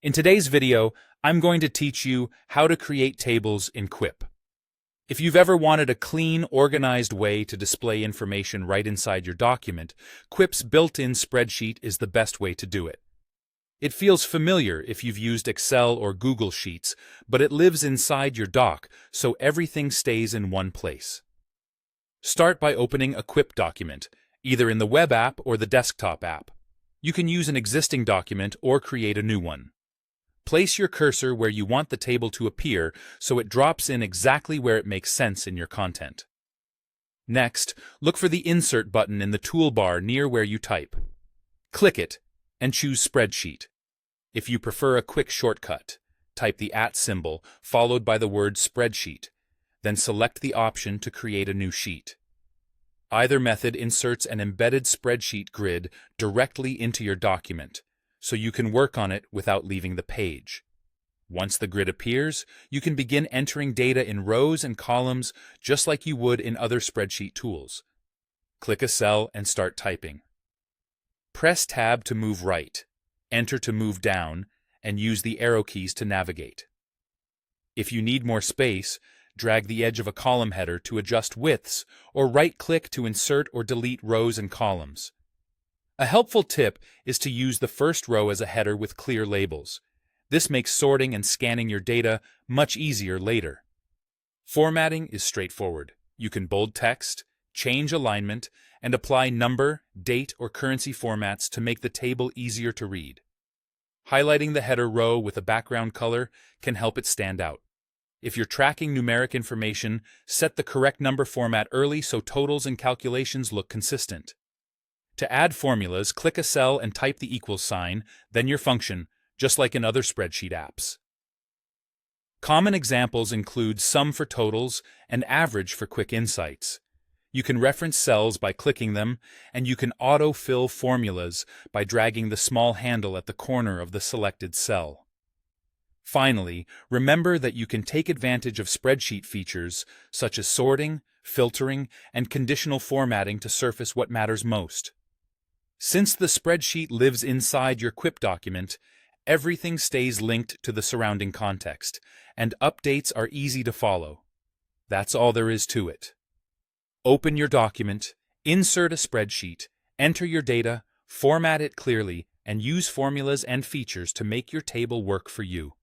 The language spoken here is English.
In today's video, I'm going to teach you how to create tables in Quip. If you've ever wanted a clean, organized way to display information right inside your document, Quip's built-in spreadsheet is the best way to do it. It feels familiar if you've used Excel or Google Sheets, but it lives inside your doc, so everything stays in one place. Start by opening a Quip document, either in the web app or the desktop app. You can use an existing document or create a new one. Place your cursor where you want the table to appear so it drops in exactly where it makes sense in your content. Next, look for the Insert button in the toolbar near where you type. Click it and choose Spreadsheet. If you prefer a quick shortcut, type the @ symbol followed by the word Spreadsheet, then select the option to create a new sheet. Either method inserts an embedded spreadsheet grid directly into your document, so you can work on it without leaving the page. Once the grid appears, you can begin entering data in rows and columns just like you would in other spreadsheet tools. Click a cell and start typing. Press Tab to move right, Enter to move down, and use the arrow keys to navigate. If you need more space, drag the edge of a column header to adjust widths, or right-click to insert or delete rows and columns. A helpful tip is to use the first row as a header with clear labels. This makes sorting and scanning your data much easier later. Formatting is straightforward. You can bold text, change alignment, and apply number, date, or currency formats to make the table easier to read. Highlighting the header row with a background color can help it stand out. If you're tracking numeric information, set the correct number format early so totals and calculations look consistent. To add formulas, click a cell and type the equals sign, then your function, just like in other spreadsheet apps. Common examples include sum for totals and average for quick insights. You can reference cells by clicking them, and you can auto-fill formulas by dragging the small handle at the corner of the selected cell. Finally, remember that you can take advantage of spreadsheet features such as sorting, filtering, and conditional formatting to surface what matters most. Since the spreadsheet lives inside your Quip document, everything stays linked to the surrounding context, and updates are easy to follow. That's all there is to it. Open your document, insert a spreadsheet, enter your data, format it clearly, and use formulas and features to make your table work for you.